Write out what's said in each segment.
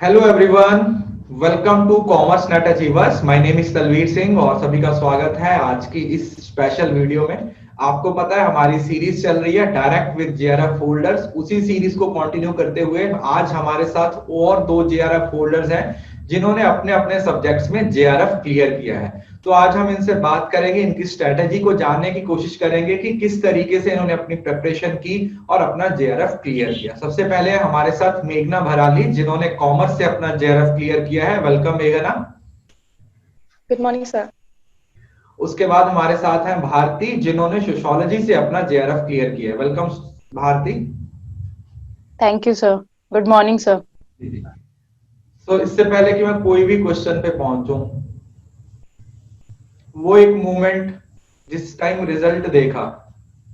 Hello everyone, welcome to commerce net achievers. My name is Talvir Singh और सभी का स्वागत है आज की इस स्पेशल वीडियो में। आपको पता है हमारी सीरीज चल रही है डायरेक्ट विद जेआरएफ होल्डर्स। उसी सीरीज को कंटिन्यू करते हुए आज हमारे साथ और दो जेआरएफ होल्डर्स हैं जिन्होंने अपने अपने सब्जेक्ट्स में जेआरएफ क्लियर किया है। तो आज हम इनसे बात करेंगे, इनकी स्ट्रेटेजी को जानने की कोशिश करेंगे कि किस तरीके से इन्होंने अपनी प्रिपरेशन की और अपना जेआरएफ क्लियर किया। सबसे पहले हमारे साथ मेघना भराली जिन्होंने कॉमर्स से अपना जेआरएफ क्लियर किया है। वेलकम मेघना। Good morning sir. उसके बाद हमारे साथ हैं भारती जिन्होंने सोशियोलॉजी से अपना जेआरएफ क्लियर किया है। Welcome Bharti. Thank you sir. Good morning sir. जी जी। तो इससे पहले कि मैं कोई भी क्वेश्चन पे पहुंचूं, वो एक मोमेंट जिस टाइम रिजल्ट देखा,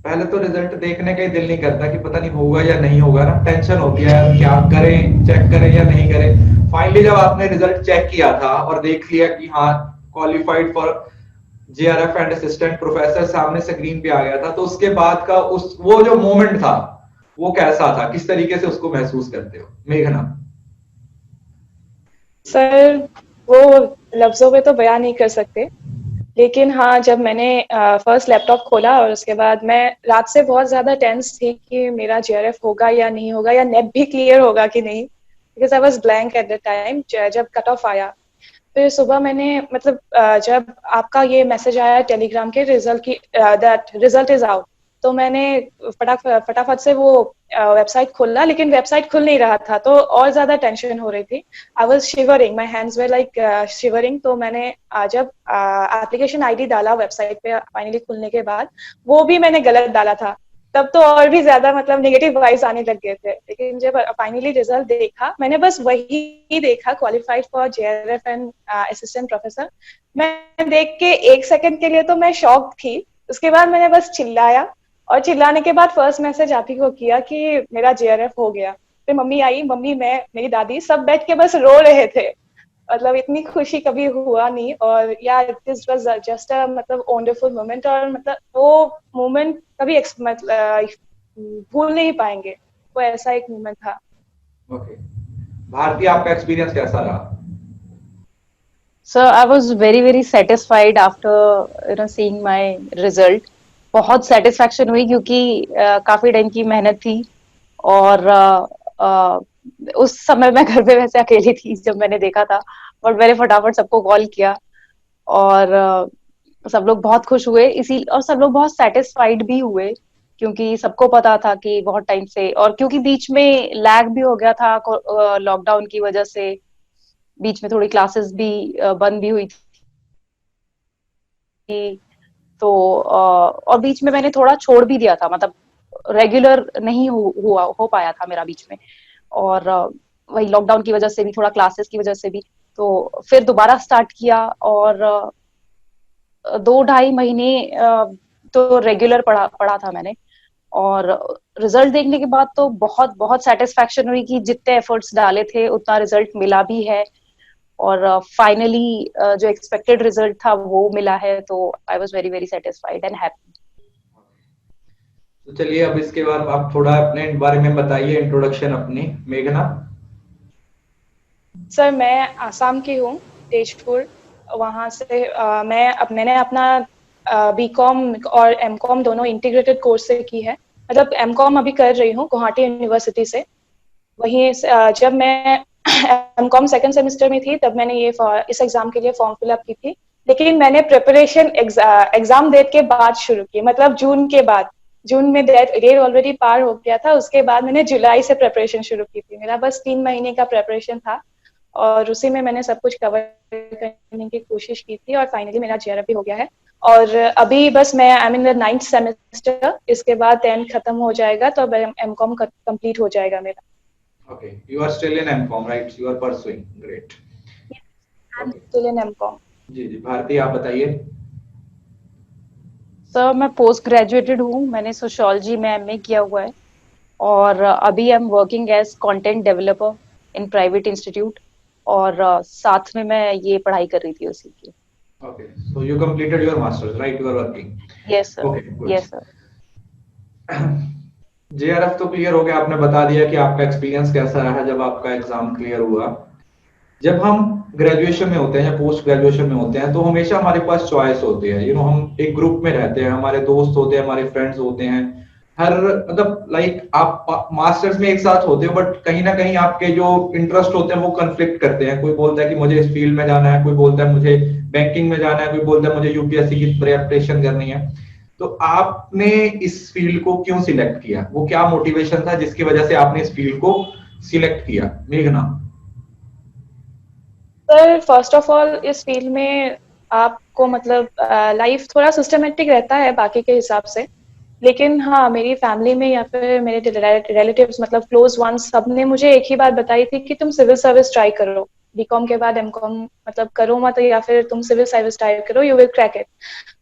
पहले तो रिजल्ट देखने का ही दिल नहीं करता कि पता नहीं होगा या नहीं होगा ना, टेंशन होती है यार, क्या करें, चेक करें या नहीं करें। फाइनली जब आपने रिजल्ट चेक किया था और देख लिया कि हाँ qualified for JRF and assistant professor, सामने स्क्रीन पे आ गया था, तो उसके बाद का उस वो जो मोमेंट था वो कैसा था, किस तरीके से उसको महसूस करते हो मेघना? सर, वो लफ्जों में तो बयान नहीं कर सकते, लेकिन हाँ, जब मैंने फर्स्ट लैपटॉप खोला और उसके बाद मैं रात से बहुत ज्यादा टेंस थी कि मेरा जेआरएफ होगा या नहीं होगा, या नेट भी क्लियर होगा कि नहीं, because I was blank at the time जब कट ऑफ आया। फिर सुबह मैंने मतलब जब आपका ये मैसेज आया टेलीग्राम के रिजल्ट की, दैट रिजल्ट इज आउट, तो मैंने फटाफट से वो वेबसाइट खोला, लेकिन वेबसाइट खुल नहीं रहा था, तो और ज्यादा टेंशन हो रही थी। I was shivering, my hands were like shivering. तो मैंने जब एप्लीकेशन आईडी डाला वेबसाइट पे फाइनली खुलने के बाद, वो भी मैंने गलत डाला था। तब तो और भी ज्यादा मतलब नेगेटिव वाइब्स आने लग गए थे। लेकिन जब फाइनली रिजल्ट देखा, मैंने बस वही देखा, qualified for JRF and assistant professor. मैं देख के एक सेकंड के लिए तो मैं शॉक थी। उसके बाद मैंने बस चिल्लाया, और चिल्लाने के बाद फर्स्ट मैसेज आप ही को किया कि मेरा जेआरएफ हो गया। फिर मम्मी आई, मम्मी, मैं, मेरी दादी सब बैठ के बस रो रहे थे। मतलब इतनी खुशी कभी हुआ नहीं। और यार, दिस वाज जस्ट अ मतलब वंडरफुल मोमेंट, और मतलब वो मोमेंट कभी भूल नहीं पाएंगे। वो ऐसा एक मोमेंट था। ओके, भारतीय आपका एक्सपीरियंस कैसा रहा? So I was very very satisfied after seeing my result. बहुत सेटिस्फेक्शन हुई क्योंकि काफी टाइम की मेहनत थी। और उस समय मैं घर पे वैसे अकेली थी जब मैंने देखा था, बट मैंने फटाफट सबको कॉल किया। और सब लोग बहुत खुश हुए इसी, और सब लोग बहुत सेटिस्फाइड भी हुए क्योंकि सबको पता था कि बहुत टाइम से, और क्योंकि बीच में लैग भी हो गया था लॉकडाउन की वजह से। बीच में थोड़ी क्लासेस भी बंद भी हुई थी। तो और बीच में मैंने थोड़ा छोड़ भी दिया था, मतलब रेगुलर नहीं हो पाया था मेरा बीच में। और वही लॉकडाउन की वजह से भी, थोड़ा क्लासेस की वजह से भी, तो फिर दोबारा स्टार्ट किया। और 2 ढाई महीने तो रेगुलर पढ़ा था मैंने। और रिजल्ट देखने के बाद तो बहुत बहुत सेटिस्फेक्शन हुई कि जितने एफर्ट्स डाले थे उतना रिजल्ट मिला भी है। और फाइनली जो एक्सपेक्टेड रिजल्ट था वो मिला है, तो I was very very satisfied and happy. तो चलिए अब इसके बाद आप थोड़ा अपने बारे में बताइए, इंट्रोडक्शन अपनी मेघना। सर, मैं आसाम की हूँ, तेजपुर। वहाँ से मैंने अपना बीकॉम और एमकॉम दोनों इंटीग्रेटेड कोर्स से की है। मतलब एमकॉम अभी कर रही हूँ गुवाहाटी यूनिवर्सिटी से। वहीं जब मैं एमकॉम सेकंड सेमेस्टर में थी, तब मैंने इस एग्जाम के लिए फॉर्म फिलअप की थी। लेकिन मैंने प्रिपरेशन एग्जाम डेट के बाद शुरू की, मतलब जून के बाद। जून में डेट ऑलरेडी पार हो गया था, उसके बाद मैंने जुलाई से प्रिपरेशन शुरू की थी। मेरा बस 3 महीने का प्रिपरेशन था, और उसी में मैंने सब कुछ कवर करने की कोशिश की थी, और फाइनली मेरा जेआरएफ भी हो गया है। और अभी बस मैं I mean the 9th semester, इसके बाद 10th खत्म हो जाएगा, तो अब एमकॉम कंप्लीट हो जाएगा मेरा। Okay, you are still in MCOM, right? You are pursuing. Great. I'm Okay. still in M Com. जी जी, भारती आप बताइए। सर मैं पोस्ट ग्रेजुएटेड हूँ, मैंने सोशियोलॉजी में एमए किया हुआ है। और अभी I am working as content developer in private institute. और साथ में मैं ये पढ़ाई कर रही थी उसी की। Okay, so you completed your masters, right? You are working. Yes sir. Okay, good. Yes sir. JRF तो क्लियर हो गया, आपने बता दिया कि आपका एक्सपीरियंस कैसा रहा जब आपका एग्जाम क्लियर हुआ। जब हम ग्रेजुएशन में होते हैं या पोस्ट ग्रेजुएशन में होते हैं तो हमेशा हमारे पास चॉइस होती है, हम एक ग्रुप में रहते हैं, हमारे दोस्त होते हैं, हमारे फ्रेंड्स होते हैं, हर मतलब लाइक आप मास्टर्स में एक साथ होते हो, बट कहीं ना कहीं आपके जो इंटरेस्ट होते हैं वो कन्फ्लिक्ट करते हैं। कोई बोलता है कि मुझे इस फील्ड में जाना है, कोई बोलता है मुझे बैंकिंग में जाना है, कोई बोलता है मुझे यूपीएससी की प्रिपरेशन करनी है। तो आपने इस फील्ड को क्यों सिलेक्ट किया, वो क्या मोटिवेशन था जिसकी वजह से आपने इस फील्ड को सिलेक्ट किया, मेघना? सर फर्स्ट ऑफ ऑल इस फील्ड में आपको मतलब लाइफ थोड़ा सिस्टमेटिक रहता है बाकी के हिसाब से, लेकिन हाँ मेरी फैमिली में या फिर मेरे रिलेटिव्स मतलब क्लोज वंस सब ने मुझे एक ही बात बताई थी कि तुम सिविल सर्विस ट्राई करो, बीकॉम के बाद एमकॉम मतलब करो मत, या फिर तुम सिविल सर्विस ट्राई करो, यू विल क्रैक इट।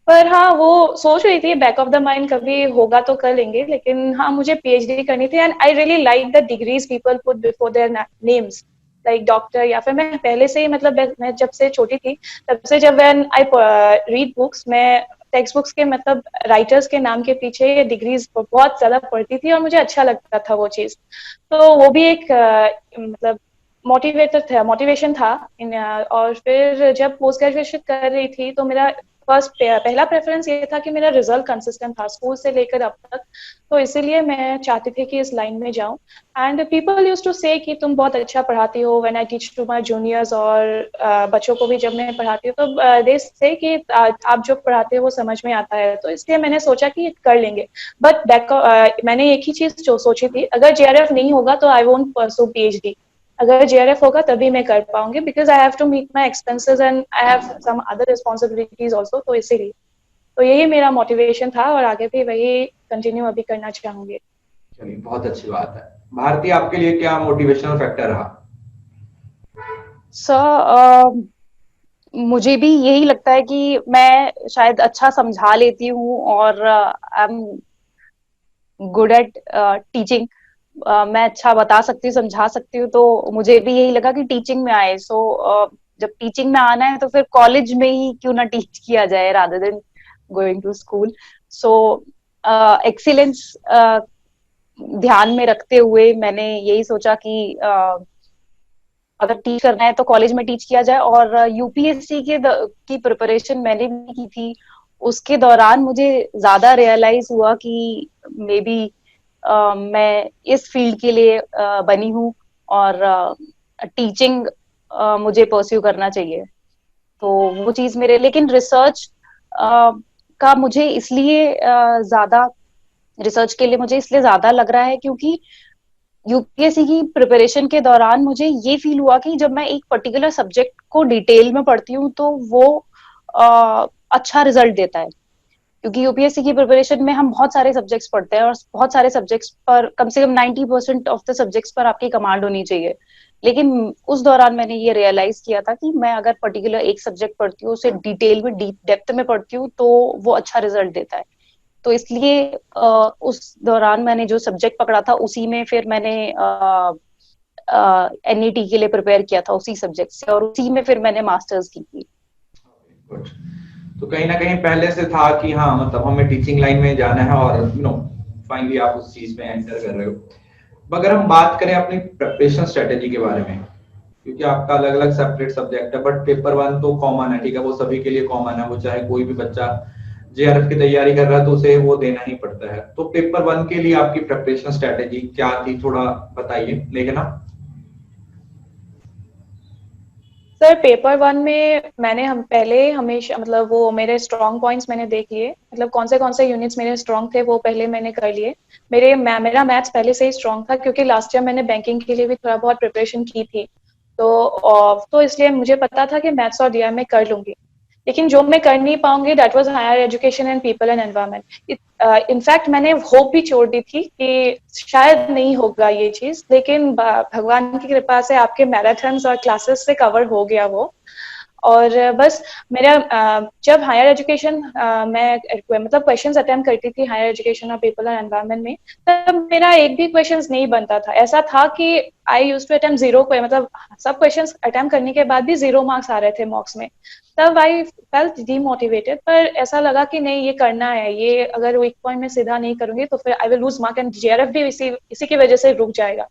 पर हाँ वो सोच रही थी बैक ऑफ द माइंड कभी होगा तो कर लेंगे, लेकिन हाँ मुझे पीएचडी करनी थी and I really like the degrees people put before their names, like doctor, या फिर मैं पहले से ही मतलब मैं जब से छोटी थी तब से जब व्हेन आई रीड बुक्स, मैं टेक्स्ट बुक्स के मतलब राइटर्स के नाम के पीछे ये डिग्रीज बहुत ज्यादा पढ़ती थी और मुझे अच्छा लगता था वो चीज। तो वो भी एक मतलब मोटिवेशन था और फिर जब पोस्ट ग्रेजुएशन कर रही थी तो मेरा फर्स्ट पहला प्रेफरेंस ये था कि मेरा रिजल्ट कंसिस्टेंट था स्कूल से लेकर अब तक, तो इसीलिए मैं चाहती थी कि इस लाइन में जाऊं। एंड पीपल यूज टू से कि तुम बहुत अच्छा पढ़ाती हो, when I teach to my juniors और बच्चों को भी जब मैं पढ़ाती हूँ तो दे से कि आप जो पढ़ाते हो वो समझ में आता है, तो इसलिए मैंने सोचा कि कर लेंगे। बट मैंने एक ही चीज जो सोची थी, अगर जेआरएफ नहीं होगा तो आई वोंट परसू पीएचडी, अगर जेआरएफ होगा तभी मैं कर पाऊंगी, because I have to meet my expenses and I have some other responsibilities also, तो इसीलिए तो यही मेरा मोटिवेशन था और आगे भी वही कंटिन्यू अभी करना चाहूंगी। चलिए, बहुत अच्छी बात है। भारती, आपके लिए क्या मोटिवेशनल फैक्टर रहा? सर मुझे भी यही लगता है कि मैं शायद अच्छा समझा लेती हूँ और I am good at teaching. मैं अच्छा बता सकती हूँ, समझा सकती हूँ, तो मुझे भी यही लगा कि टीचिंग में आए। जब टीचिंग में आना है तो फिर कॉलेज में ही क्यों ना टीच किया जाए rather than going to school. So excellence ध्यान में रखते हुए मैंने यही सोचा कि अगर टीच करना है तो कॉलेज में टीच किया जाए। और यूपीएससी की प्रिपरेशन मैंने भी की थी, उसके दौरान मुझे ज्यादा रियलाइज हुआ कि मे बी मैं इस फील्ड के लिए बनी हूँ और टीचिंग मुझे परस्यू करना चाहिए। तो वो चीज मेरे, लेकिन रिसर्च का मुझे इसलिए ज्यादा, रिसर्च के लिए मुझे इसलिए ज्यादा लग रहा है क्योंकि यूपीएससी की प्रिपरेशन के दौरान मुझे ये फील हुआ कि जब मैं एक पर्टिकुलर सब्जेक्ट को डिटेल में पढ़ती हूँ तो वो अच्छा रिजल्ट देता है। क्योंकि यूपीएससी की प्रिपरेशन में हम बहुत सारे सब्जेक्ट्स पढ़ते हैं और बहुत सारे सब्जेक्ट्स पर कम से कम 90% ऑफ द सब्जेक्ट्स पर आपकी कमांड होनी चाहिए। लेकिन उस दौरान मैंने ये रियलाइज किया था कि मैं अगर पर्टिकुलर एक सब्जेक्ट पढ़ती हूँ, उसे डिटेल में डीप डेप्थ में पढ़ती हूँ, तो वो अच्छा रिजल्ट देता है। तो इसलिए उस दौरान मैंने जो सब्जेक्ट पकड़ा था उसी में फिर मैंने एनईटी के लिए प्रिपेयर किया था उसी सब्जेक्ट से, और उसी में फिर मैंने मास्टर्स की थी। Good. तो कहीं ना कहीं पहले से था कि हाँ मतलब हमें टीचिंग लाइन में जाना है और फाइनली आप उस चीज में एंटर कर रहे हो। अगर हम बात करें अपनी प्रिपरेशन स्ट्रेटेजी के बारे में, क्योंकि आपका अलग अलग सेपरेट सब्जेक्ट है, बट पेपर वन तो कॉमन है, ठीक है, वो सभी के लिए कॉमन है, वो चाहे कोई भी बच्चा जेआरएफ की तैयारी कर रहा है तो उसे वो देना ही पड़ता है। तो पेपर वन के लिए आपकी प्रिपरेशन स्ट्रेटेजी क्या थी, थोड़ा बताइए लेकिन। सर पेपर वन में मैंने हम पहले हमेशा मतलब वो मेरे स्ट्रॉन्ग पॉइंट्स मैंने देख लिए, मतलब कौन से यूनिट्स मेरे स्ट्रॉन्ग थे वो पहले मैंने कर लिए। मेरा मैथ्स पहले से ही स्ट्रॉन्ग था क्योंकि लास्ट ईयर मैंने बैंकिंग के लिए भी थोड़ा बहुत प्रिपरेशन की थी, तो इसलिए मुझे पता था कि मैथ्स और डीआर में कर लूंगी। लेकिन जो मैं कर नहीं पाऊंगी that was higher education and people and environment. In fact मैंने होप भी छोड़ दी थी कि शायद नहीं होगा ये चीज, लेकिन भगवान की कृपा से आपके मैराथन्स और क्लासेस से कवर हो गया वो। और बस मेरा जब हायर एजुकेशन मैं मतलब क्वेश्चंस अटेम्प्ट करती थी हायर एजुकेशन और पीपल एंड एनवायरनमेंट में, तब मेरा एक भी क्वेश्चंस नहीं बनता था। ऐसा था कि I used to attempt zero, मतलब सब क्वेश्चंस अटेम्प्ट करने के बाद भी 0 मार्क्स आ रहे थे मॉक्स में। तब आई फेल्ट डीमोटिवेटेड, पर ऐसा लगा कि नहीं ये करना है, ये अगर वीक पॉइंट में सीधा नहीं करूंगी तो फिर I will lose mark and JRF भी इसी की वजह से रुक जाएगा।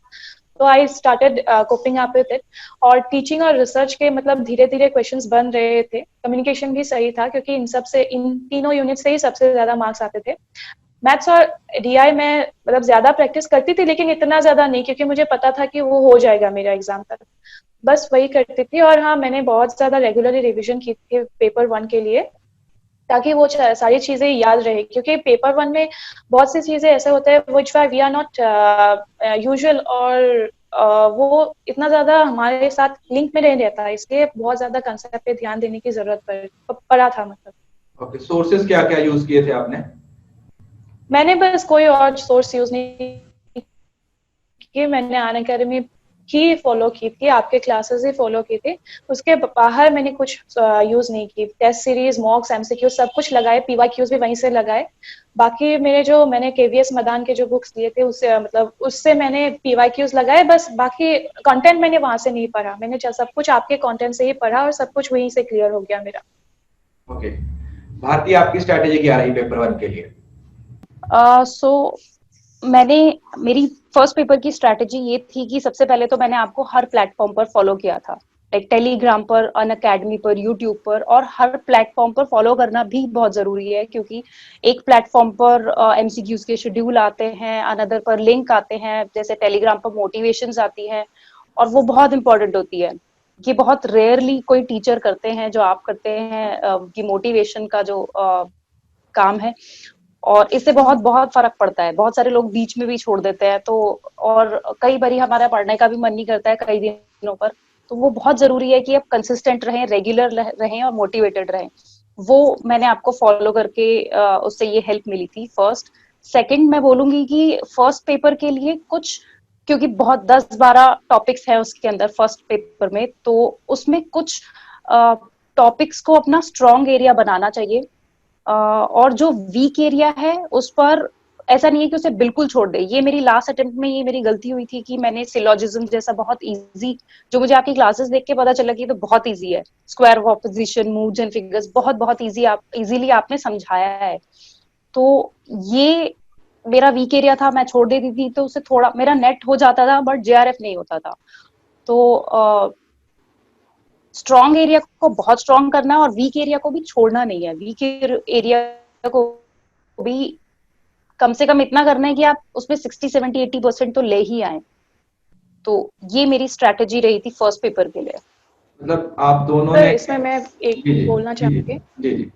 तो I started coping up with it. और टीचिंग और रिसर्च के मतलब धीरे धीरे क्वेश्चंस बन रहे थे, कम्युनिकेशन भी सही था क्योंकि इन तीनों यूनिट से ही सबसे ज्यादा मार्क्स आते थे। मैथ्स और डीआई में मतलब ज्यादा प्रैक्टिस करती थी, लेकिन इतना ज्यादा नहीं, क्योंकि मुझे पता था कि वो हो जाएगा मेरा एग्जाम तक, बस वही करती थी। और हाँ, मैंने बहुत ज्यादा रेगुलरली रिविजन की थी पेपर 1 के लिए, ताकि वो सारी चीजें याद रहे, क्योंकि पेपर 1 में बहुत सी चीजें ऐसे होते हैं which we are not usual, और वो इतना ज्यादा हमारे साथ लिंक में नहीं रहता है, इसलिए बहुत ज्यादा कंसेप्ट पे ध्यान देने की जरूरत पड़ा था मतलब। ओके, सोर्सेज क्या क्या यूज किए थे आपने? मैंने बस कोई और सोर्स यूज नहीं की, मैंने अन अकेडमी ही फॉलो की थी, आपके क्लासेस ही फॉलो की थी, उसके बाहर मैंने कुछ यूज नहीं की। टेस्ट सीरीज, मॉक्स, एमसीक्यू सब कुछ लगाए, पीवाईक्यूज भी वहीं से लगाए। बाकी मैंने केवीएस मदान के जो बुक्स लिए थे उससे मतलब उससे मैंने पीवाईक्यूज लगाए बस, बाकी कंटेंट मैंने वहां से नहीं पढ़ा, मैंने सब कुछ आपके कंटेंट से ही पढ़ा और सब कुछ वहीं से क्लियर हो गया मेरा। ओके, भारतीय आपकी स्ट्रेटेजी क्या रही पेपर 1 के लिए? सो मैंने मेरी फर्स्ट पेपर की स्ट्रैटेजी ये थी कि सबसे पहले तो मैंने आपको हर प्लेटफॉर्म पर फॉलो किया था, लाइक टेलीग्राम पर, अन अकेडमी पर, यूट्यूब पर, और हर प्लेटफॉर्म पर फॉलो करना भी बहुत जरूरी है, क्योंकि एक प्लेटफॉर्म पर एमसीक्यूज के शेड्यूल आते हैं, अनदर पर लिंक आते हैं, जैसे टेलीग्राम पर मोटिवेशंस आती है, और वो बहुत इंपॉर्टेंट होती है। ये बहुत रेयरली कोई टीचर करते हैं जो आप करते हैं कि मोटिवेशन का जो काम है, और इससे बहुत बहुत फर्क पड़ता है। बहुत सारे लोग बीच में भी छोड़ देते हैं, तो और कई बार हमारा पढ़ने का भी मन नहीं करता है कई दिनों पर, तो वो बहुत जरूरी है कि आप कंसिस्टेंट रहें, रेगुलर रहें और मोटिवेटेड रहें। वो मैंने आपको फॉलो करके उससे ये हेल्प मिली थी फर्स्ट। सेकंड, मैं बोलूंगी कि फर्स्ट पेपर के लिए कुछ, क्योंकि बहुत 10-12 टॉपिक्स हैं उसके अंदर फर्स्ट पेपर में, तो उसमें कुछ टॉपिक्स को अपना स्ट्रॉन्ग एरिया बनाना चाहिए, और जो वीक एरिया है उस पर ऐसा नहीं है कि उसे बिल्कुल छोड़ दे। ये मेरी लास्ट अटेम्प्ट में ये मेरी गलती हुई थी कि मैंने सिलोजिज्म जैसा बहुत इजी, जो मुझे आपकी क्लासेस देख के पता चला कि तो बहुत इजी है, square of opposition, moves and figures, बहुत बहुत इजी, आप इजीली आपने समझाया है, तो ये मेरा वीक एरिया था, मैं छोड़ देती थी तो उससे थोड़ा मेरा नेट हो जाता था, बट जेआरएफ नहीं होता था। तो स्ट्रॉन्ग एरिया को बहुत स्ट्रॉन्ग करना है और वीक एरिया को भी छोड़ना नहीं है। वीक एरिया को भी कम से कम इतना करना है कि आप उसमें 60-70-80% तो ले ही आए। तो ये मेरी स्ट्रैटेजी रही थी फर्स्ट पेपर के लिए। मतलब आप दोनों सर ने इसमें मैं एक जी जी बोलना जी चाहूंगी। जी जी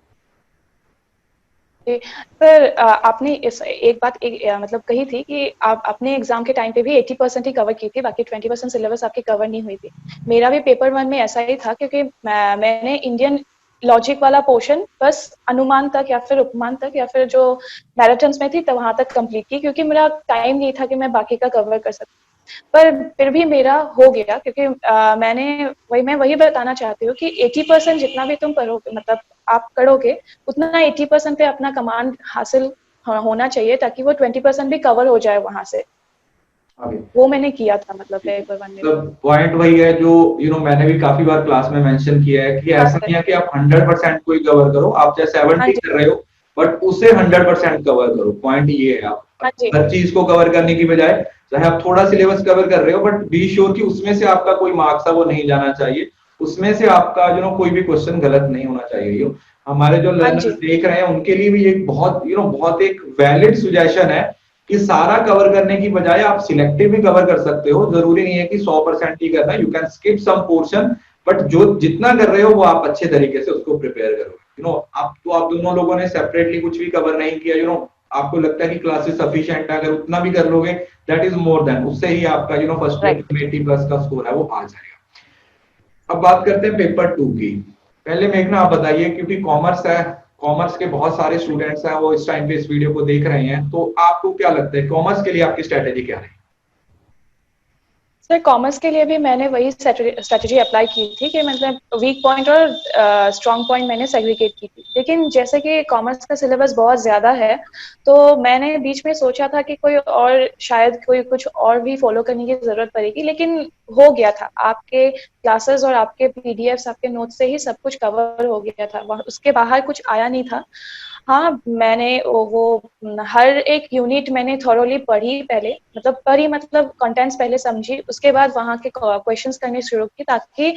सर आपने इस एक बात मतलब कही थी कि आप अपने एग्जाम के टाइम पे भी 80% ही कवर की थी, बाकी 20% सिलेबस आपकी कवर नहीं हुई थी। मेरा भी पेपर 1 में ऐसा ही था, क्योंकि मैंने इंडियन लॉजिक वाला पोर्शन बस अनुमान तक या फिर उपमान तक या फिर जो मैराथन्स में थी तो वहां तक कंप्लीट की, क्योंकि मेरा टाइम नहीं था कि मैं बाकी का कवर कर सकूं। पर फिर भी मेरा हो गया, क्योंकि मैं वही बताना चाहती हूँ कि 80% जितना भी तुम करोगे मतलब आप करोगे, उतना 80% पे अपना कमांड हासिल होना चाहिए, ताकि वो 20% भी कवर हो जाए वहां से। आगे वो मैंने किया था मतलब पेपर 1 में भी। मतलब पॉइंट वही है जो मैंने भी काफी बार क्लास में मेंशन किया है कि हाँ ऐसा सर। नहीं है कि आप 100% को ही कवर करो, आप चाहे हाँ 70 जी। कर रहे हो बट उसे 100% कवर करो। पॉइंट ये है, आप हाँ जी। हर चीज को कवर करने की बजाय चाहे आप थोड़ा सिलेबस कवर कर रहे हो बट बी श्योर कि उसमें से आपका कोई मार्क्स है वो नहीं जाना चाहिए, उसमें से आपका कोई भी क्वेश्चन गलत नहीं होना चाहिए। हमारे जो हाँ लर्नर्स जी। देख रहे हैं उनके लिए भी एक बहुत बहुत एक वैलिड सुजेशन है कि सारा कवर करने की बजाय आप सिलेक्टिव भी कवर कर सकते हो। जरूरी नहीं है कि 100% ही करना, you can skip some portion, but जो जितना कर रहे हो वो आप अच्छे तरीके से उसको प्रिपेयर करो। आप दोनों लोगों ने सेपरेटली कुछ भी कवर नहीं किया, आपको लगता है कि क्लासेस सफिशिएंट है, अगर उतना भी कर लोगे दैट इज मोर देन, उससे ही आपका फर्स्ट पेपर राइट। में 80+ का स्कोर है वो आ जाएगा। अब बात करते हैं पेपर 2 की। पहले मेघना आप बताइए, क्योंकि कॉमर्स है, कॉमर्स के बहुत सारे स्टूडेंट्स हैं वो इस टाइम पे इस वीडियो को देख रहे हैं, तो आपको क्या लगता है कॉमर्स के लिए आपकी स्ट्रेटेजी क्या रही? सर कॉमर्स के लिए भी मैंने वही स्ट्रेटेजी अप्लाई की थी कि मतलब वीक पॉइंट और स्ट्रॉन्ग पॉइंट मैंने सेग्रीगेट की थी, लेकिन जैसे कि कॉमर्स का सिलेबस बहुत ज्यादा है, तो मैंने बीच में सोचा था कि कोई और शायद कोई कुछ और भी फॉलो करने की जरूरत पड़ेगी, लेकिन हो गया था आपके क्लासेस और आपके पीडीएफ्स आपके नोट्स से ही सब कुछ कवर हो गया था, उसके बाहर कुछ आया नहीं था। हाँ, मैंने हर एक यूनिट मैंने थॉरोली पढ़ी पहले, मतलब पढ़ी मतलब कंटेंट्स पहले समझी, उसके बाद वहाँ के क्वेश्चंस करने शुरू की, ताकि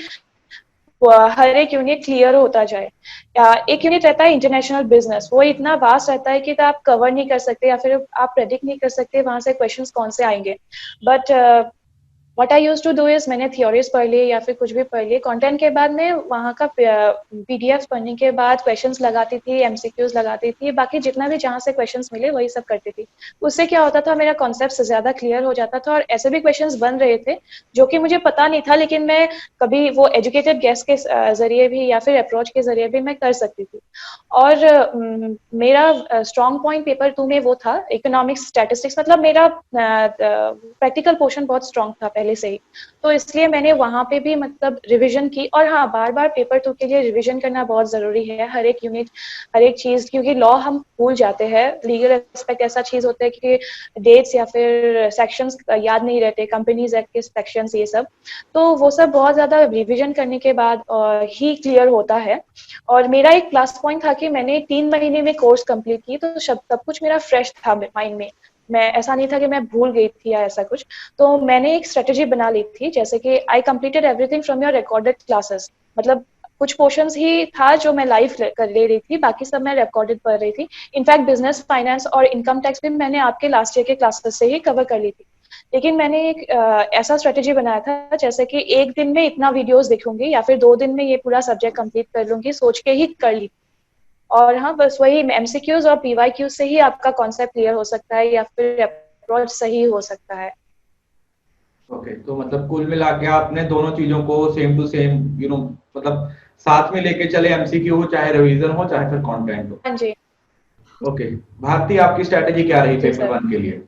हर एक यूनिट क्लियर होता जाए। एक यूनिट रहता है इंटरनेशनल बिजनेस, वो इतना वास्ट रहता है कि तो आप कवर नहीं कर सकते या फिर आप प्रेडिक्ट नहीं कर सकते वहां से क्वेश्चंस कौन से आएंगे। But what I used to do is मैंने थ्योरीज पढ़ लिए या फिर कुछ भी पढ़ लिए, कंटेंट के बाद में वहाँ का पीडीएफ पढ़ने के बाद क्वेश्चंस लगाती थी, एमसीक्यूज लगाती थी, बाकी जितना भी जहाँ से क्वेश्चंस मिले वही सब करती थी। उससे क्या होता था, मेरा कॉन्सेप्ट ज्यादा क्लियर हो जाता था और ऐसे भी क्वेश्चंस बन रहे थे जो कि मुझे पता नहीं था, लेकिन मैं कभी वो एजुकेटेड गेस के जरिए भी या फिर अप्रोच के जरिए भी मैं कर सकती थी। और मेरा स्ट्रॉन्ग पॉइंट पेपर 2 में वो था इकोनॉमिक्स स्टैटिस्टिक्स, मतलब मेरा प्रैक्टिकल पोर्शन बहुत स्ट्रॉन्ग था पहले से ही, तो इसलिए मैंने वहां पे भी मतलब रिवीजन की। और हाँ, बार बार पेपर 2 के लिए रिवीजन करना बहुत जरूरी है, हर एक यूनिट, हर एक चीज, क्योंकि लॉ हम भूल जाते हैं, लीगल एस्पेक्ट ऐसा चीज होता है कि डेट्स या फिर सेक्शंस याद नहीं रहते, कंपनीज एक्ट के सेक्शंस, ये सब, तो वो सब बहुत ज्यादा रिवीजन करने के बाद ही क्लियर होता है। और मेरा एक प्लस पॉइंट था कि मैंने 3 महीने में कोर्स कंप्लीट की, तो सब कुछ मेरा फ्रेश था माइंड में, मैं ऐसा नहीं था कि मैं भूल गई थी या ऐसा कुछ। तो मैंने एक स्ट्रेटेजी बना ली थी, जैसे कि I completed everything from your recorded classes, मतलब कुछ पोर्शंस ही था जो मैं लाइव कर ले रही थी, बाकी सब मैं रिकॉर्डेड पढ़ रही थी। इनफैक्ट बिजनेस, फाइनेंस और इनकम टैक्स भी मैंने आपके लास्ट ईयर के क्लासेस से ही कवर कर ली थी। लेकिन मैंने एक ऐसा स्ट्रेटेजी बनाया था, जैसे कि एक दिन में इतना वीडियोस देखूंगी या फिर 2 दिन में ये पूरा सब्जेक्ट कंप्लीट कर लूंगी, सोच के ही कर ली। और हाँ, बस वही एमसीक्यूज और पीवाईक्यूज से ही आपका कॉन्सेप्ट क्लियर हो सकता है या फिर अप्रोच सही हो सकता है। ओके, तो मतलब कुल मिला के आपने दोनों चीजों को सेम टू सेम मतलब साथ में लेके चले, एमसीक्यू हो चाहे रिवीजन हो चाहे फिर कंटेंट हो। हाँ जी। ओके, भारती आपकी स्ट्रेटेजी क्या रही जी पेपर सर। 1 के लिए?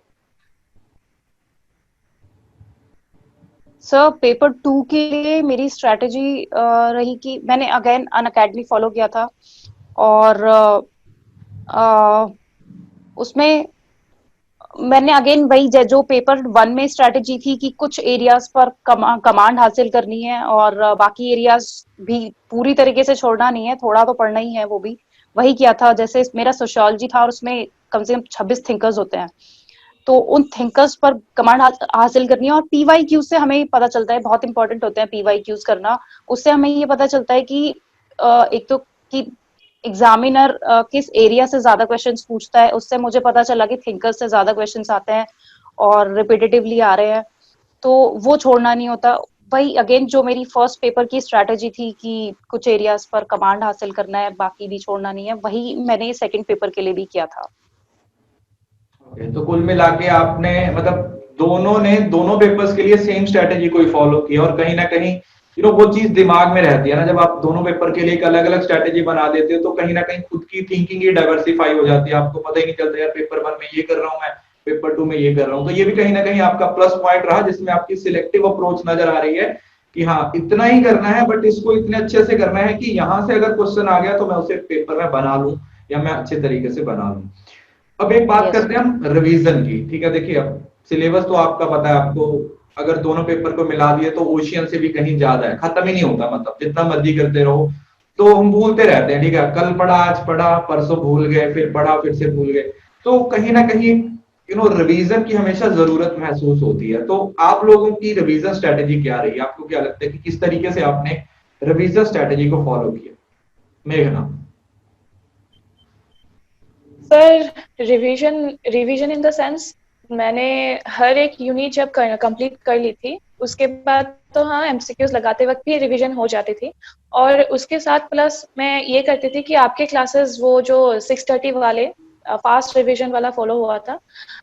सर पेपर 2 के लिए मेरी स्ट्रेटेजी रही कि मैंने अगेन अन अकेडमी फॉलो किया था, और उसमें मैंने अगेन वही जो पेपर 1 में स्ट्रेटेजी थी कि कुछ एरियाज पर कमांड हासिल करनी है, और बाकी एरियाज भी पूरी तरीके से छोड़ना नहीं है, थोड़ा तो पढ़ना ही है, वो भी वही किया था। जैसे मेरा सोशियोलॉजी था और उसमें कम से कम 26 थिंकर्स होते हैं, तो उन थिंकर्स पर कमांड हासिल करनी है। और पीवाईक्यू से हमें पता चलता है, बहुत इंपॉर्टेंट होते हैं पीवाईक्यूज करना। उससे हमें ये पता चलता है कि एक तो कि एग्जामिनर किस एरिया से ज्यादा क्वेश्चंस पूछता है, उससे मुझे पता चला कि थिंकर्स से ज्यादा क्वेश्चंस आते हैं और रिपीटेटिवली आ रहे हैं, तो वो छोड़ना नहीं होता। वही अगेन जो मेरी फर्स्ट पेपर की स्ट्रेटेजी थी कि कुछ एरियाज पर कमांड हासिल करना है, बाकी भी छोड़ना नहीं है, वही मैंने सेकंड पेपर के लिए भी किया था। ओके, तो कुल मिला के आपने मतलब दोनों ने दोनों पेपर्स के लिए सेम स्ट्रेटेजी को ही फॉलो किया, और कहीं ना कहीं वो चीज दिमाग में रहती है ना, जब आप दोनों पेपर के लिए एक अलग अलग स्ट्रेटेजी बना देते हो तो कहीं ना कहीं खुद की थिंकिंग ही डाइवर्सिफाई हो जाती है, आपको पता ही नहीं चलता यार पेपर 1 में ये कर रहा हूँ, मैं पेपर 2 में ये कर रहा हूँ। तो ये भी कहीं ना कहीं आपका प्लस पॉइंट रहा, जिसमें आपकी सिलेक्टिव अप्रोच नजर आ रही है कि हाँ इतना ही करना है, बट इसको इतने अच्छे से करना है कि यहाँ से अगर क्वेश्चन आ गया तो मैं उसे पेपर में बना लूं या मैं अच्छे तरीके से बना लूं। अब एक बात यस करते हैं हम रिवीजन की, ठीक है? देखिए, अब सिलेबस तो आपका पता है आपको, अगर दोनों पेपर को मिला दिए तो ओशियन से भी कहीं ज्यादा है, खत्म ही नहीं होता, मतलब जितना मर्जी करते रहो तो हम भूलते रहते हैं, ठीक है? कल पढ़ा, आज पढ़ा, परसों भूल गए, फिर पढ़ा, फिर से भूल गए। तो कहीं ना कहीं रिवीजन की हमेशा जरूरत महसूस होती है। तो आप लोगों की रिवीजन स्ट्रेटेजी क्या रही? आपको क्या लगता है कि किस तरीके से आपने रिवीजन स्ट्रेटेजी को फॉलो किया? मेघना। Sir revision, revision in the sense, मैंने हर एक यूनिट जब कंप्लीट कर ली थी, उसके बाद तो हाँ एमसीक्यूज लगाते वक्त भी रिवीजन हो जाती थी। और उसके साथ प्लस मैं ये करती थी कि आपके क्लासेस वो जो 6:30 वाले फास्ट रिवीजन वाला फॉलो हुआ था,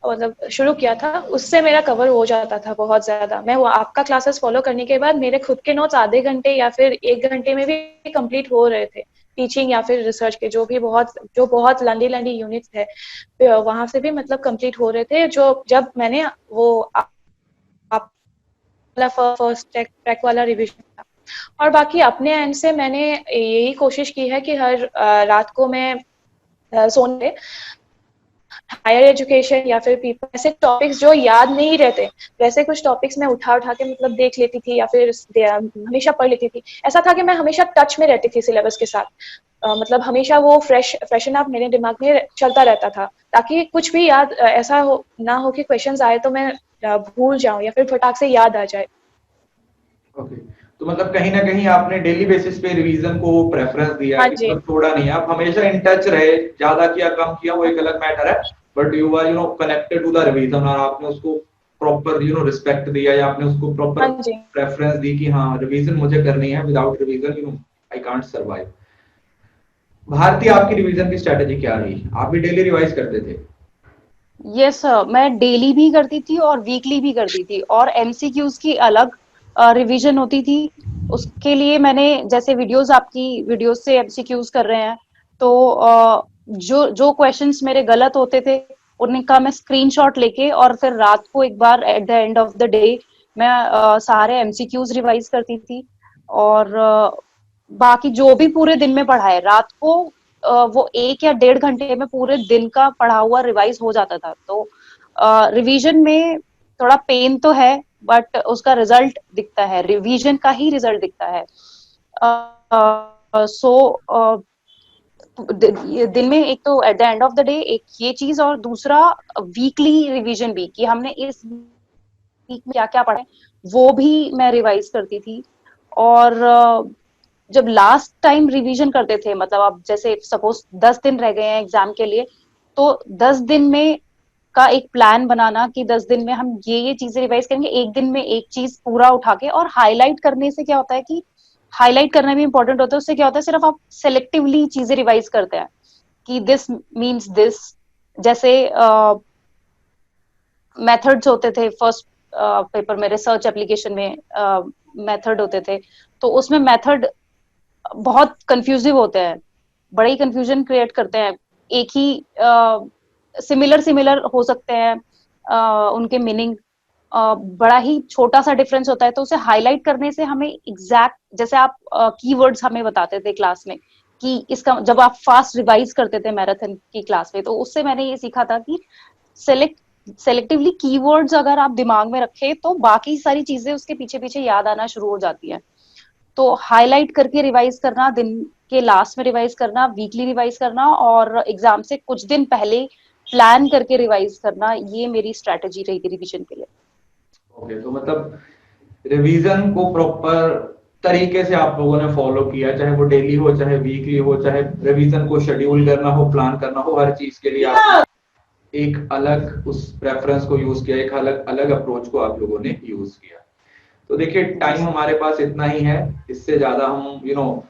मतलब शुरू किया था, उससे मेरा कवर हो जाता था बहुत ज्यादा। मैं वो आपका क्लासेस फॉलो करने के बाद मेरे खुद के नोट्स आधे घंटे या फिर 1 घंटे में भी कंप्लीट हो रहे थे, टीचिंग या फिर रिसर्च के जो बहुत लंबी लंबी यूनिट्स है वहां से भी मतलब कंप्लीट हो रहे थे, जो जब मैंने वो आप फर्स्ट ट्रैक वाला रिवीजन था। और बाकी अपने एंड से मैंने यही कोशिश की है कि हर रात को मैं सोने हायर एजुकेशन या फिर पीपल, ऐसे टॉपिक्स जो याद नहीं रहते, वैसे कुछ टॉपिक्स मैं उठा उठा के मतलब देख लेती थी या फिर हमेशा पढ़ लेती थी। ऐसा था कि मैं हमेशा टच में रहती थी सिलेबस के साथ। मतलब हमेशा वो फ्रेशन अप मेरे दिमाग में चलता रहता था, ताकि कुछ भी याद ऐसा हो ना हो कि क्वेश्चंस आए तो मैं भूल जाऊं या फिर फटाक से याद आ जाए। ओके, तो मतलब कहीं ना कहीं आपने डेली बेसिस पे रिवीजन को प्रेफरेंस दिया हाँ कि जी। मतलब छोड़ा नहीं, आप हमेशा इन टच रहे, ज्यादा किया कम किया वो एक अलग मैटर है, but you are connected to the revision, और आपने उसको प्रॉपर रिस्पेक्ट दिया, या आपने उसको प्रॉपर हाँ जी। प्रेफरेंस दी कि हाँ रिवीजन मुझे करनी है, without revision I can't survive. भारतीय, आपकी रिवीजन की स्ट्रेटेजी क्या रही? आप भी डेली रिवाइज करते थे? यस सर, मैं डेली भी करती थी और वीकली भी करती थी, और एमसीक्यूज की अलग रिवीजन होती थी। उसके लिए मैंने, जैसे वीडियोस, आपकी वीडियोस से एमसीक्यूज कर रहे हैं, तो जो जो क्वेश्चंस मेरे गलत होते थे उनका मैं स्क्रीनशॉट लेके, और फिर रात को एक बार at the end of the day मैं सारे एमसीक्यूज रिवाइज करती थी। और बाकी जो भी पूरे दिन में पढ़ा है, रात को वो 1 या 1.5 घंटे में पूरे दिन का पढ़ा हुआ रिवाइज हो जाता था। तो रिवीजन में थोड़ा पेन तो है, बट उसका रिजल्ट दिखता है, रिवीजन का ही रिजल्ट दिखता है। सो दिन में एक तो eight the end of the day एक ये चीज, और दूसरा वीकली रिवीजन भी, कि हमने इस वीक में क्या क्या पढ़ा है वो भी मैं रिवाइज करती थी। और जब लास्ट टाइम रिवीजन करते थे, मतलब अब जैसे सपोज 10 दिन रह गए हैं एग्जाम के लिए, तो 10 दिन में का एक प्लान बनाना कि 10 दिन में हम ये चीजें रिवाइज करेंगे, एक दिन में एक चीज पूरा उठा के, और हाईलाइट करने से क्या होता है कि हाईलाइट करना भी इंपॉर्टेंट होता है। उससे क्या होता है, सिर्फ आप सेलेक्टिवली चीजें रिवाइज करते हैं कि दिस मीन्स दिस। जैसे मेथड्स होते थे फर्स्ट पेपर में, रिसर्च एप्लीकेशन में मेथड होते थे, तो उसमें मेथड बहुत कंफ्यूजिव होते हैं, बड़े ही कंफ्यूजन क्रिएट करते हैं। एक ही सिमिलर सिमिलर हो सकते हैं उनके मीनिंग, बड़ा ही छोटा सा डिफरेंस होता है। तो उसे हाईलाइट करने से हमें एग्जैक्ट, जैसे आप कीवर्ड्स हमें बताते थे क्लास में, कि इसका, जब आप फास्ट रिवाइज करते थे मैराथन की क्लास में, तो उससे मैंने ये सीखा था कि सेलेक्टिवली कीवर्ड्स अगर आप दिमाग में रखें तो बाकी सारी चीजें उसके पीछे पीछे याद आना शुरू हो जाती है। तो हाईलाइट करके रिवाइज करना, दिन के लास्ट में रिवाइज करना, वीकली रिवाइज करना, और एग्जाम से कुछ दिन पहले प्लान करके रिवाइज करना, ये मेरी स्ट्रेटेजी रही थी रिवीजन के लिए। ओके, तो मतलब रिवीजन को प्रॉपर तरीके से आप लोगों ने फॉलो किया, चाहे वो डेली हो, चाहे वीकली हो, चाहे रिवीजन को शेड्यूल करना हो, प्लान करना हो, हर चीज के लिए आप एक अलग उस प्रेफरेंस को यूज किया, एक अलग अलग अप्रोच को आप लोगों ने यूज किया। तो देखिए, टाइम हमारे पास इतना ही है, इससे ज्यादा हम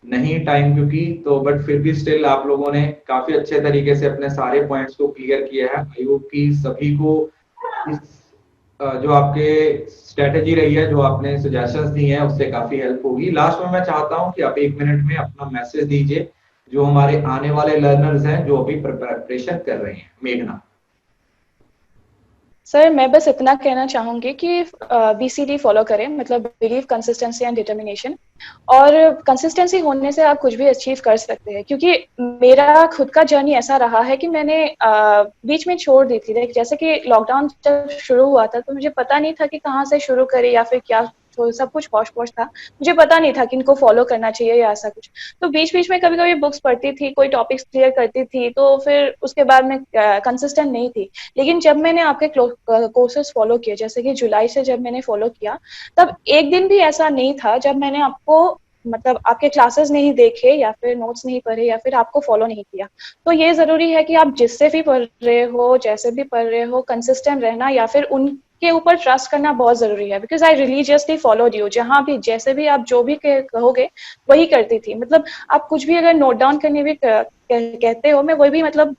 नहीं टाइम, क्योंकि तो बट फिर भी स्टिल आप लोगों ने काफी अच्छे तरीके से अपने सारे पॉइंट्स को क्लियर किया है। आई होप कि सभी को इस जो आपके स्ट्रेटेजी रही है, जो आपने सजेशंस दी हैं, उससे काफी हेल्प होगी। लास्ट में मैं चाहता हूं कि आप 1 मिनट में अपना मैसेज दीजिए जो हमारे आने वाले लर्नर्स हैं, जो अभी प्रिपरेशन कर रहे हैं। मेघना। सर मैं बस इतना कहना चाहूंगी कि BCD फॉलो करें, मतलब बिलीव, कंसिस्टेंसी एंड डिटर्मिनेशन। और कंसिस्टेंसी होने से आप कुछ भी अचीव कर सकते हैं, क्योंकि मेरा खुद का जर्नी ऐसा रहा है कि मैंने बीच में छोड़ दी थी। जैसे कि लॉकडाउन जब शुरू हुआ था तो मुझे पता नहीं था कि कहाँ से शुरू करें या फिर क्या, तो सब कुछ हौश पौश था, मुझे पता नहीं था कि इनको फॉलो करना चाहिए या ऐसा कुछ। तो बीच बीच में कभी कभी बुक्स पढ़ती थी, कोई टॉपिक्स क्लियर करती थी, तो फिर उसके बाद मैं कंसिस्टेंट नहीं थी। लेकिन जब मैंने आपके कोर्सेज फॉलो किए, जैसे कि जुलाई से जब मैंने फॉलो किया, तब एक दिन भी ऐसा नहीं था जब मैंने आपको, मतलब आपके क्लासेस नहीं देखे या फिर नोट्स नहीं पढ़े या फिर आपको फॉलो नहीं किया। तो ये जरूरी है कि आप जिससे भी पढ़ रहे हो, जैसे भी पढ़ रहे हो, कंसिस्टेंट रहना या फिर उनके ऊपर ट्रस्ट करना बहुत जरूरी है। Because I religiously followed you, जहाँ भी जैसे भी आप जो भी कहोगे वही करती थी। मतलब आप कुछ भी अगर नोट डाउन करने भी कहते हो, मैं वही भी मतलब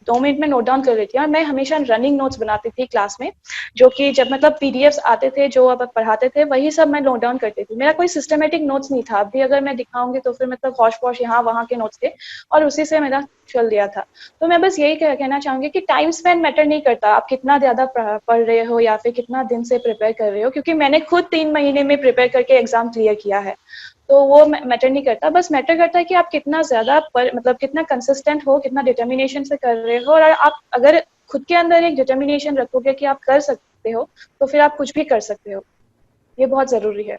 2 मिनट में नोट डाउन कर लेती हूँ। और मैं हमेशा रनिंग नोट्स बनाती थी क्लास में, जो कि जब मतलब PDFs आते थे जो अब पढ़ाते थे, वही सब मैं नोट डाउन करती थी। मेरा कोई सिस्टमेटिक नोट्स नहीं था। अभी अगर मैं दिखाऊंगी तो फिर मतलब हौश पौश यहाँ वहाँ के नोट्स थे, और उसी से मेरा चल दिया था। तो मैं बस यही कहना चाहूंगी कि टाइम स्पेंड मैटर नहीं करता, आप कितना ज्यादा पढ़ रहे हो या फिर कितना दिन से प्रिपेयर कर रहे हो, क्योंकि मैंने खुद 3 महीने में प्रिपेयर करके एग्जाम क्लियर किया है। तो वो मैटर नहीं करता, बस मैटर करता है कि आप कितना ज्यादा मतलब कितना कंसिस्टेंट हो, कितना डिटर्मिनेशन से कर रहे हो। और आप अगर खुद के अंदर एक डिटर्मिनेशन रखोगे कि आप कर सकते हो, तो फिर आप कुछ भी कर सकते हो। ये बहुत जरूरी है।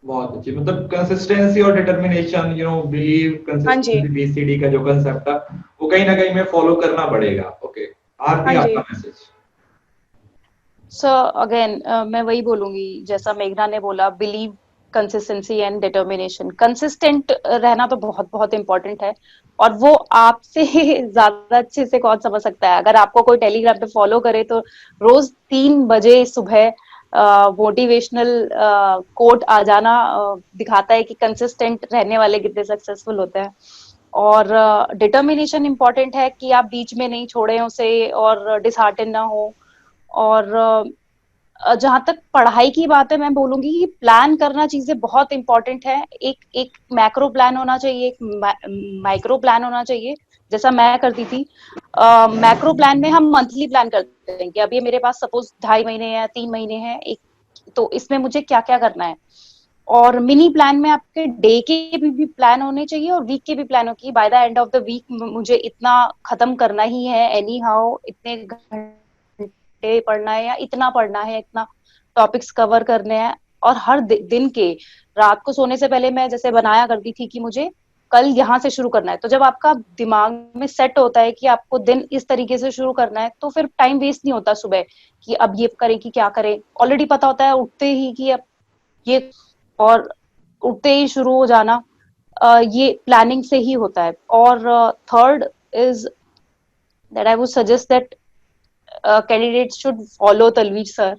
बहुत अच्छी, मतलब कंसिस्टेंसी और डिटर्मिनेशन, बिलीव, हाँ जी। कंसिस्टेंसी, बीसीडी का जो कंसेप्ट है वो कहीं ना कहीं में फॉलो करना पड़ेगा। ओके आरती, हाँ जी। आपका मैसेज। सो अगेन मैं वही बोलूंगी जैसा मेघना ने बोला, believe, consistency and determination. Consistent रहना तो बहुत बहुत इंपॉर्टेंट है, और वो आपसे ज्यादा अच्छे से कौन समझ सकता है। अगर आपको कोई टेलीग्राम पे फॉलो करे तो रोज 3 बजे सुबह मोटिवेशनल कोट आ जाना दिखाता है कि कंसिस्टेंट रहने वाले कितने सक्सेसफुल होते हैं। और डिटर्मिनेशन इम्पोर्टेंट है कि आप बीच में नहीं छोड़े उसे और डिसहार्टन ना हो। और जहां तक पढ़ाई की बात है, मैं बोलूंगी कि प्लान करना चीजें बहुत इंपॉर्टेंट है। एक एक मैक्रो प्लान होना चाहिए, एक माइक्रो प्लान होना चाहिए, जैसा मैं करती थी। मैक्रो प्लान में हम मंथली प्लान करते हैं कि अभी मेरे पास सपोज 2.5 महीने या 3 महीने हैं एक, तो इसमें मुझे क्या क्या करना है। और मिनी प्लान में आपके डे के भी प्लान होने चाहिए और वीक के भी प्लान हो कि by the end of the week मुझे इतना खत्म करना ही है, एनी हाउ इतने घंटे पढ़ना है या इतना पढ़ना है, इतना टॉपिक्स कवर करने हैं। और हर दिन के रात को सोने से पहले मैं जैसे बनाया करती थी कि मुझे कल यहाँ से शुरू करना है। तो जब आपका दिमाग में सेट होता है कि आपको दिन इस तरीके से शुरू करना है, तो फिर टाइम वेस्ट नहीं होता सुबह कि अब ये करे कि क्या करे। ऑलरेडी पता होता है उठते ही कि अब ये, और उठते ही शुरू हो जाना, ये प्लानिंग से ही होता है। और third is that I would suggest that candidates should follow Talvir sir.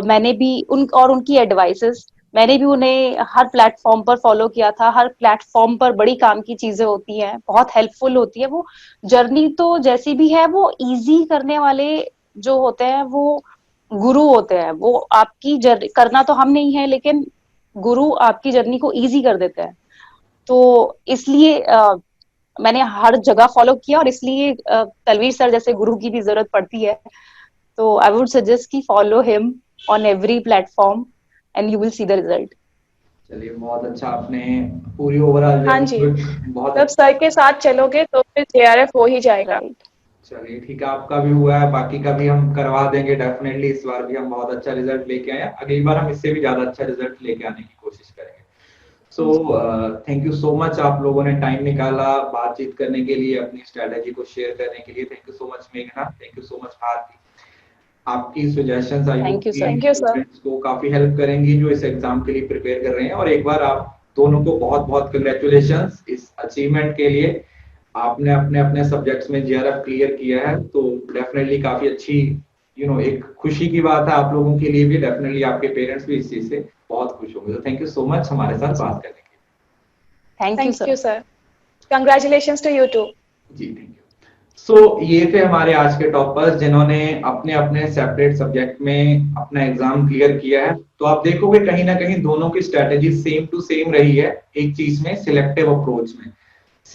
मैंने भी उनकी एडवाइसेस मैंने भी उन्हें हर प्लेटफॉर्म पर फॉलो किया था। हर प्लेटफॉर्म पर बड़ी काम की चीजें होती हैं, बहुत हेल्पफुल होती है वो जर्नी। तो जैसी भी है वो इजी करने वाले जो होते हैं वो गुरु होते हैं। वो आपकी जर्नी करना तो हम नहीं है, लेकिन गुरु आपकी जर्नी को इजी कर देते हैं। तो इसलिए मैंने हर जगह फॉलो किया, और इसलिए तलवीर सर जैसे गुरु की भी जरूरत पड़ती है। तो आई वुड सजेस्ट कि follow him on every platform and you will see the result. चलिए बहुत अच्छा, आपने पूरी ओवरऑल हाँ जर्नी जी, को बहुत जब अच्छा। सर के साथ चलोगे तो फिर जेआरएफ हो ही जाएगा। राइट। चलिए ठीक है, आपका भी हुआ है, बाकी का भी हम करवा देंगे डेफिनेटली। इस बार भी हम बहुत अच्छा रिजल्ट लेके आए हैं, अगली बार हम इससे भी ज्यादा अच्छा रिजल्ट लेके आने की कोशिश करेंगे। सो थैंक यू सो मच, आप लोगों ने टाइम निकाला बातचीत करने के लिए, अपनी स्ट्रेटेजी को शेयर करने के लिए। थैंक यू सो मच मेघना, thank you so much Bharti. आपकी suggestions I hope thank you कि sir. Thank you sir. Students को काफी हेल्प करेंगी जो इस एग्जाम के लिए प्रिपेयर कर रहे हैं। और एक बार आप दोनों को बहुत बहुत कंग्रेचुलेशंस इस अचीवमेंट के लिए। आपने अपने अपने सब्जेक्ट्स में जीआरएफ क्लियर किया है, तो डेफिनेटली काफी अच्छी एक खुशी की बात है आप लोगों के लिए भी। डेफिनेटली आपके पेरेंट्स भी इस चीज से बहुत खुश होंगे। तो थैंक यू सो मच हमारे साथ बात करने के thank you thank sir. You sir. Congratulations to you too. लिए। जी थैंक यू। सो ये थे हमारे आज के टॉपर्स जिन्होंने अपने अपने सेपरेट सब्जेक्ट में अपना एग्जाम क्लियर किया है। तो आप देखोगे कहीं ना कहीं दोनों की स्ट्रेटेजी सेम टू सेम रही है एक चीज में, सिलेक्टिव अप्रोच में।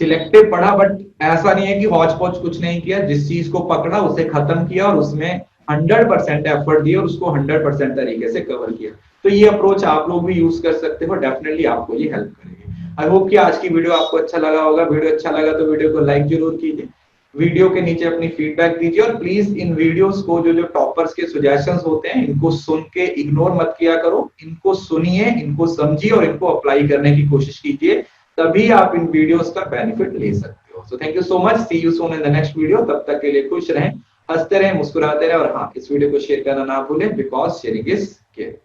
सिलेक्टिव पढ़ा, बट ऐसा नहीं है कि हौच पौच कुछ नहीं किया। जिस चीज को पकड़ा उसे खत्म किया और उसमें 100% एफर्ट दिया और उसको 100% तरीके से कवर किया। तो ये अप्रोच आप लोग भी यूज कर सकते हो, डेफिनेटली आपको ये हेल्प करेगी। आई होप कि आज की वीडियो आपको अच्छा लगा होगा। वीडियो अच्छा लगा तो वीडियो को लाइक जरूर कीजिए, वीडियो के नीचे अपनी फीडबैक दीजिए, और प्लीज इन वीडियोस को जो जो टॉपर्स के सजेशंस होते हैं इनको सुन के इग्नोर मत किया करो। इनको सुनिए, इनको समझिए और इनको अप्लाई करने की कोशिश कीजिए, तभी आप इन वीडियोस का बेनिफिट ले सकते हो। So thank you so much, see you soon in the next video. तब तक के लिए खुश रहें, हंसते रहें, मुस्कुराते रहें, और हाँ, इस वीडियो को शेयर करना ना भूलें, बिकॉज शेयरिंग इज केयरिंग।